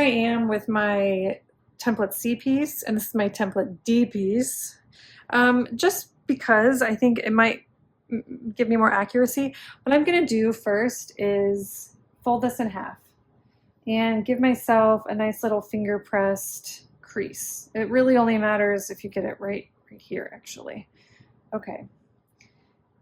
I am with my template C piece, and this is my template D piece. Just because I think it might give me more accuracy. What I'm gonna do first is fold this in half and give myself a nice little finger pressed crease. It really only matters if you get it right here, actually. Okay,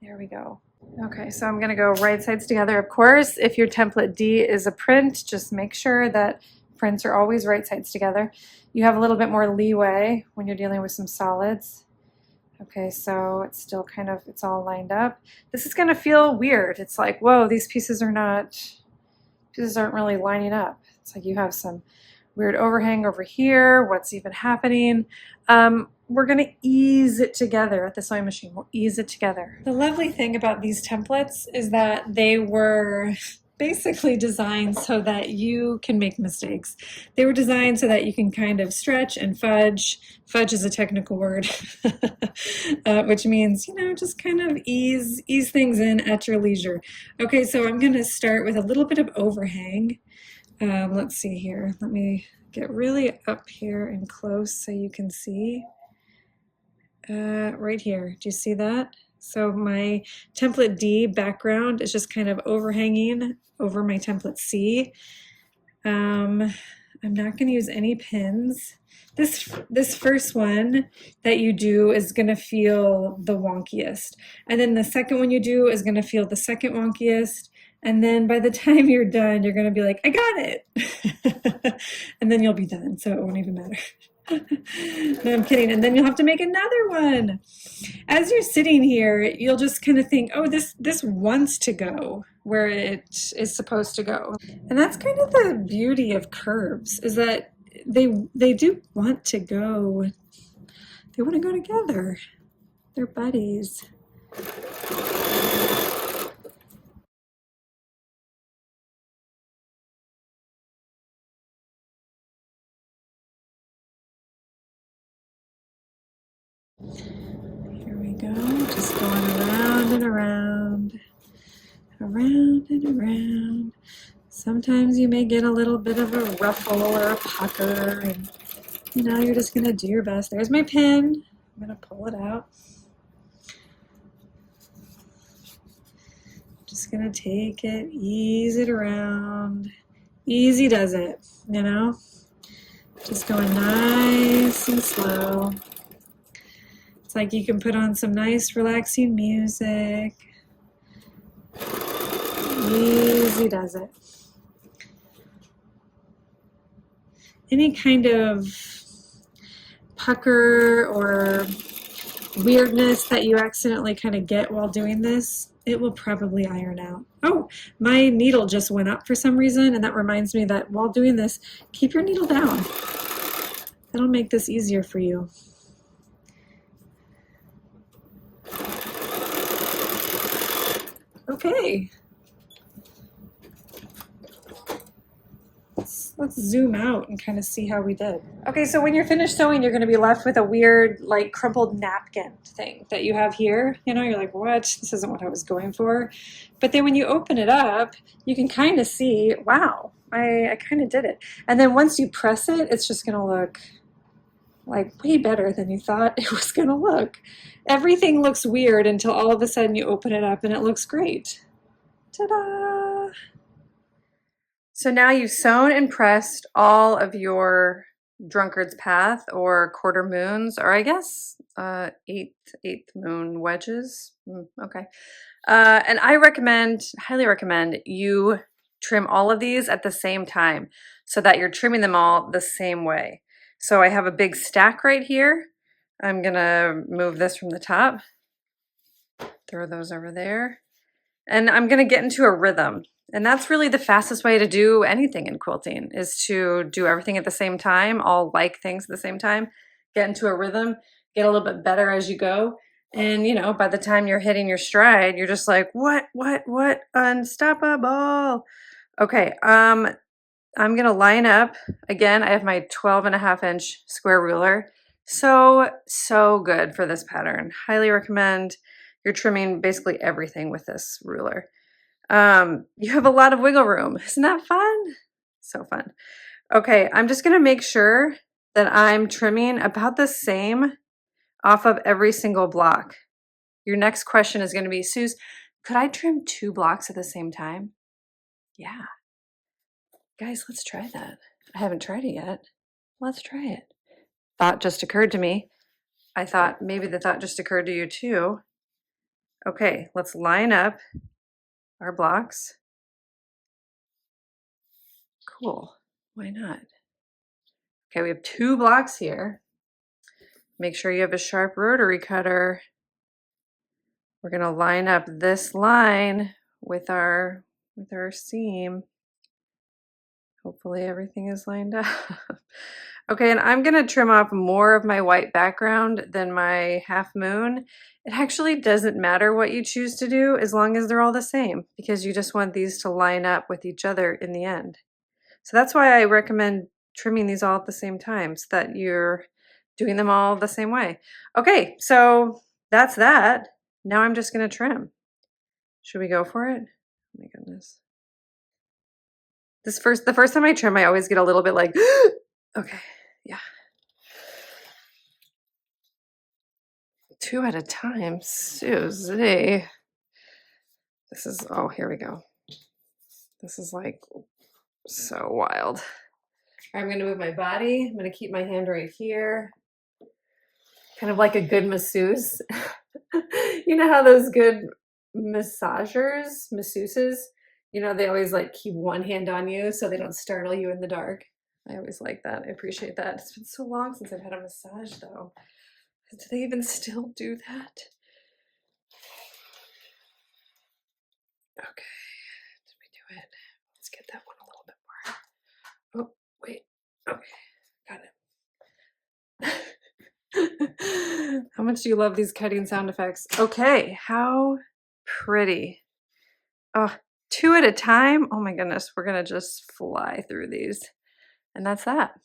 there we go. Okay, so I'm gonna go right sides together. Of course, if your template D is a print, just make sure that prints are always right sides together. You have a little bit more leeway when you're dealing with some solids. Okay, so it's still kind of, it's all lined up. This is gonna feel weird. It's like, whoa, these pieces aren't really lining up. It's like you have some weird overhang over here. What's even happening? We're gonna ease it together at the sewing machine. We'll ease it together. The lovely thing about these templates is that they were basically designed so that you can make mistakes. They were designed so that you can kind of stretch and fudge. Fudge is a technical word, which means, you know, just kind of ease things in at your leisure. Okay, so I'm gonna start with a little bit of overhang. Let's see here. Let me get really up here and close so you can see. Right here, do you see that? So my template D background is just kind of overhanging over my template C. I'm not going to use any pins. This first one that you do is going to feel the wonkiest. And then the second one you do is going to feel the second wonkiest. And then by the time you're done, you're going to be like, I got it. And then you'll be done, so it won't even matter. No, I'm kidding. And then you'll have to make another one. As you're sitting here, you'll just kind of think, oh, this wants to go where it is supposed to go. And that's kind of the beauty of curves, is that they do want to go. They want to go together. They're buddies. Here we go, just going around and around, around and around. Sometimes you may get a little bit of a ruffle or a pucker, and you know, you're just gonna do your best. There's my pin. I'm gonna pull it out. Just gonna take it, ease it around. Easy does it, you know? Just going nice and slow. It's like you can put on some nice relaxing music. Easy does it. Any kind of pucker or weirdness that you accidentally kind of get while doing this, it will probably iron out. Oh, my needle just went up for some reason, and that reminds me that while doing this, keep your needle down. That'll make this easier for you. Okay. Let's zoom out and kind of see how we did. Okay, so when you're finished sewing, you're going to be left with a weird, like, crumpled napkin thing that you have here. You know, you're like, what? This isn't what I was going for. But then when you open it up, you can kind of see, wow, I kind of did it. And then once you press it, it's just going to look like way better than you thought it was going to look. Everything looks weird until all of a sudden you open it up and it looks great. Ta-da! So now you've sewn and pressed all of your drunkard's path or quarter moons, or I guess eighth moon wedges. Okay. And I highly recommend you trim all of these at the same time so that you're trimming them all the same way. So I have a big stack right here. I'm gonna move this from the top, throw those over there, and I'm gonna get into a rhythm. And that's really the fastest way to do anything in quilting, is to do everything at the same time, all like things at the same time, get into a rhythm, get a little bit better as you go. And you know, by the time you're hitting your stride, you're just like, what, unstoppable. Okay, I'm gonna line up. Again, I have my 12.5-inch square ruler. So good for this pattern. Highly recommend. You're trimming basically everything with this ruler. You have a lot of wiggle room. Isn't that fun? So fun. Okay, I'm just gonna make sure that I'm trimming about the same off of every single block. Your next question is gonna be, Suze, could I trim 2 blocks at the same time? Yeah. Guys, let's try that. I haven't tried it yet. Let's try it. Thought just occurred to me. I thought maybe the thought just occurred to you too. Okay, let's line up our blocks. Cool. Why not? Okay, we have 2 blocks here. Make sure you have a sharp rotary cutter. We're going to line up this line with our seam. Hopefully everything is lined up. Okay, and I'm gonna trim off more of my white background than my half moon. It actually doesn't matter what you choose to do as long as they're all the same, because you just want these to line up with each other in the end. So that's why I recommend trimming these all at the same time, so that you're doing them all the same way. Okay, so that's that. Now I'm just gonna trim. Should we go for it? Oh my goodness. The first time I trim, I always get a little bit like, okay, yeah. 2 at a time, Susie. This is, oh, here we go. This is like so wild. I'm gonna move my body. I'm gonna keep my hand right here. Kind of like a good masseuse. You know how those good masseuses, you know, they always like keep one hand on you so they don't startle you in the dark. I always like that. I appreciate that. It's been so long since I've had a massage though. Do they even still do that? Okay, did we do it? Let's get that one a little bit more. Oh, wait. Okay, got it. How much do you love these cutting sound effects? Okay, how pretty. Oh, 2 at a time. Oh my goodness, we're gonna just fly through these. And that's that.